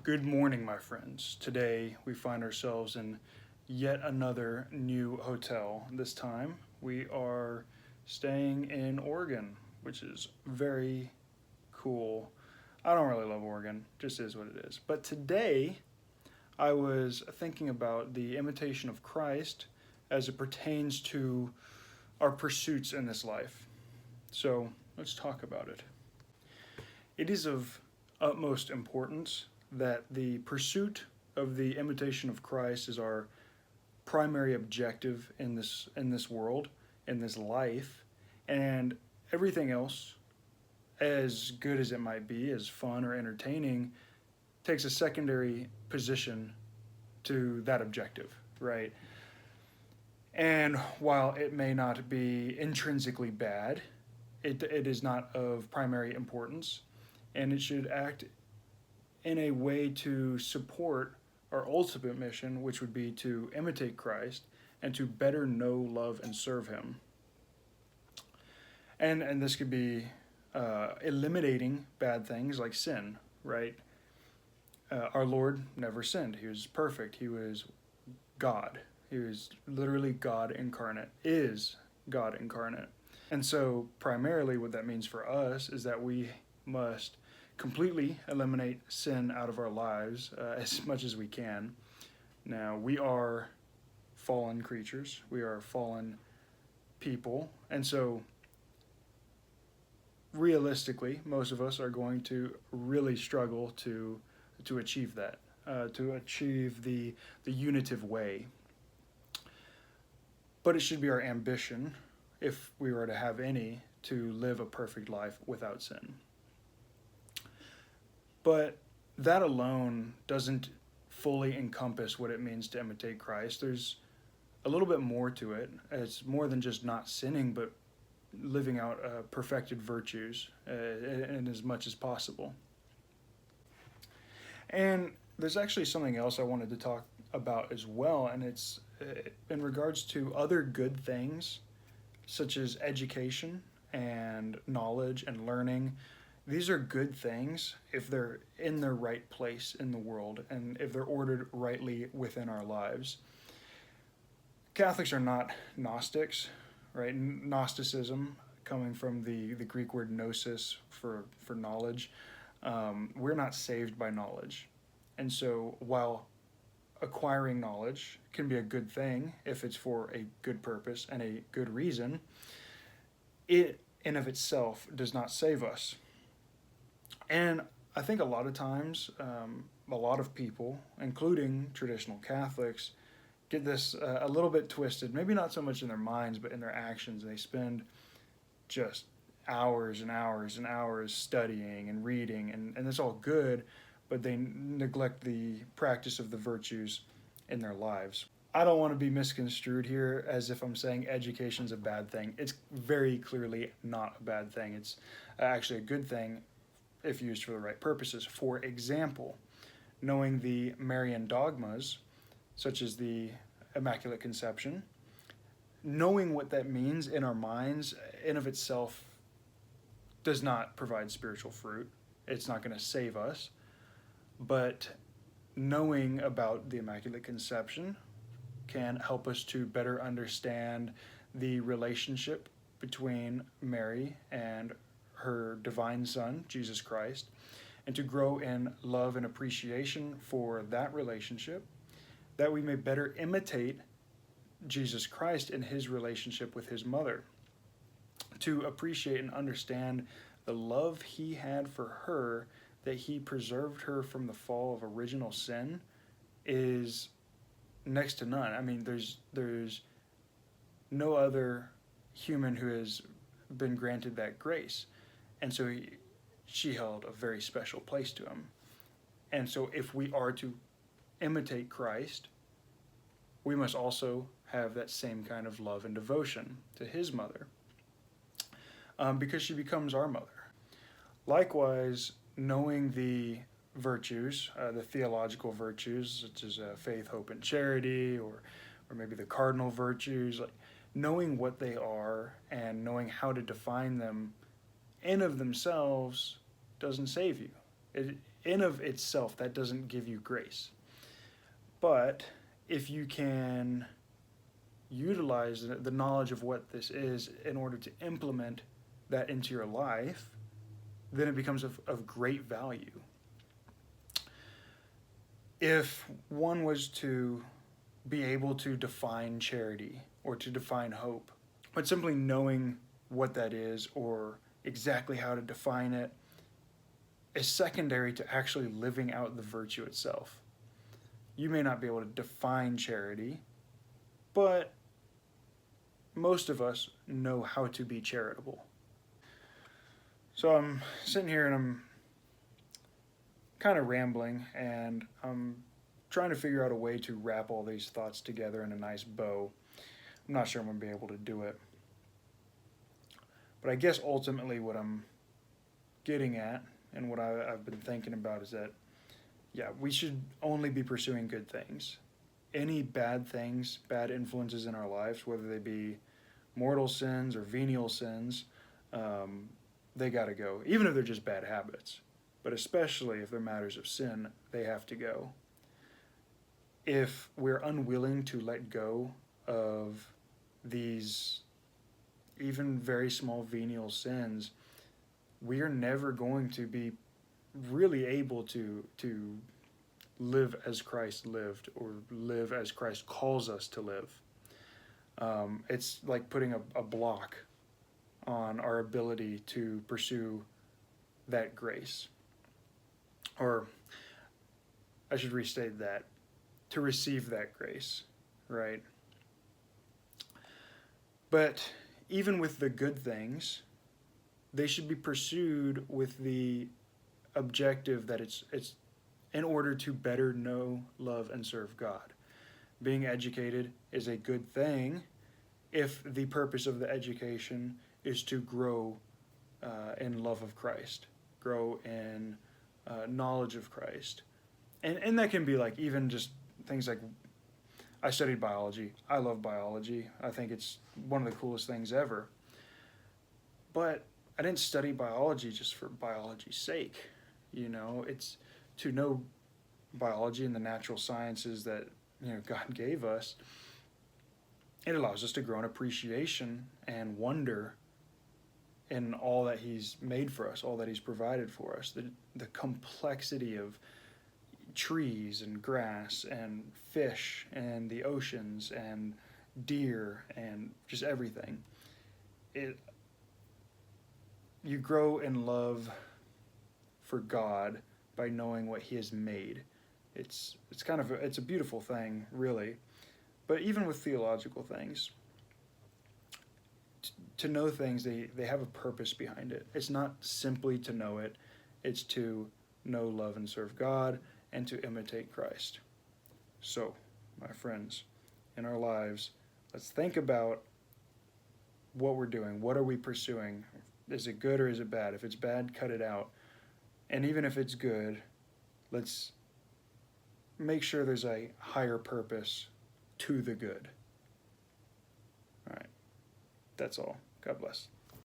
Good morning, my friends. Today we find ourselves in yet another new hotel. This time we are staying in Oregon, which is very cool. I don't really love Oregon, just is what it is. But today I was thinking about the imitation of Christ as it pertains to our pursuits in this life. So let's talk about it. It is of utmost importance that the pursuit of the imitation of Christ is our primary objective in this world, in this life, and everything else, as good as it might be, as fun or entertaining, takes a secondary position to that objective, right? And while it may not be intrinsically bad, it is not of primary importance, and it should act in a way to support our ultimate mission, which would be to imitate Christ and to better know, love, and serve Him. And this could be eliminating bad things like sin, right? Our Lord never sinned. He was perfect. He was God. He was literally God incarnate, is God incarnate. And so, primarily, what that means for us is that we must completely eliminate sin out of our lives as much as we can. Now, we are fallen creatures, we are fallen people, and so realistically, most of us are going to really struggle to achieve that, to achieve the unitive way. But it should be our ambition, if we were to have any, to live a perfect life without sin. But that alone doesn't fully encompass what it means to imitate Christ. There's a little bit more to it. It's more than just not sinning, but living out perfected virtues in as much as possible. And there's actually something else I wanted to talk about as well, and it's in regards to other good things, such as education and knowledge and learning. These are good things if they're in their right place in the world and if they're ordered rightly within our lives. Catholics are not Gnostics, right? Gnosticism, coming from the Greek word gnosis for knowledge, we're not saved by knowledge. And so while acquiring knowledge can be a good thing if it's for a good purpose and a good reason, it in of itself does not save us. And I think a lot of times, a lot of people, including traditional Catholics, get this a little bit twisted. Maybe not so much in their minds, but in their actions. They spend just hours and hours and hours studying and reading, and it's all good, but they neglect the practice of the virtues in their lives. I don't want to be misconstrued here as if I'm saying education's a bad thing. It's very clearly not a bad thing. It's actually a good thing if used for the right purposes. For example, knowing the Marian dogmas, such as the Immaculate Conception, knowing what that means in our minds in of itself does not provide spiritual fruit. It's not going to save us. But knowing about the Immaculate Conception can help us to better understand the relationship between Mary and her divine Son, Jesus Christ, and to grow in love and appreciation for that relationship, that we may better imitate Jesus Christ in his relationship with his mother, to appreciate and understand the love he had for her, that he preserved her from the fall of original sin, is next to none. I mean, there's no other human who has been granted that grace. And so she held a very special place to him. And so if we are to imitate Christ, we must also have that same kind of love and devotion to his mother, because she becomes our mother. Likewise, knowing the virtues, the theological virtues, such as faith, hope, and charity, or maybe the cardinal virtues, like knowing what they are and knowing how to define them in of themselves doesn't save you. in of itself, that doesn't give you grace. But if you can utilize the knowledge of what this is in order to implement that into your life, then it becomes of great value. If one was to be able to define charity or to define hope, but simply knowing what that is or exactly how to define it is secondary to actually living out the virtue itself. You may not be able to define charity, but most of us know how to be charitable. So I'm sitting here and I'm kind of rambling, and I'm trying to figure out a way to wrap all these thoughts together in a nice bow. I'm not sure I'm going to be able to do it. But I guess ultimately what I'm getting at and what I've been thinking about is that, yeah, we should only be pursuing good things. Any bad things, bad influences in our lives, whether they be mortal sins or venial sins, they got to go, even if they're just bad habits. But especially if they're matters of sin, they have to go. If we're unwilling to let go of these even very small venial sins, we are never going to be really able to live as Christ lived or live as Christ calls us to live. It's like putting a block on our ability to pursue that grace. Or I should restate that, to receive that grace, right? But even with the good things, they should be pursued with the objective that it's in order to better know, love, and serve God. Being educated is a good thing if the purpose of the education is to grow in love of Christ, grow in knowledge of Christ. And that can be like even just things like, I studied biology. I love biology. I think it's one of the coolest things ever. But I didn't study biology just for biology's sake. You know, it's to know biology and the natural sciences that, you know, God gave us. It allows us to grow in appreciation and wonder in all that He's made for us, all that He's provided for us. The complexity of trees and grass and fish and the oceans and deer and just everything. You grow in love for God by knowing what He has made. It's kind of it's a beautiful thing, really. But even with theological things, to know things, they have a purpose behind it. It's not simply to know it, it's to know, love, and serve God, and to imitate Christ. So, my friends, in our lives, let's think about what we're doing. What are we pursuing? Is it good or is it bad? If it's bad, cut it out. And even if it's good, let's make sure there's a higher purpose to the good. All right. That's all. God bless.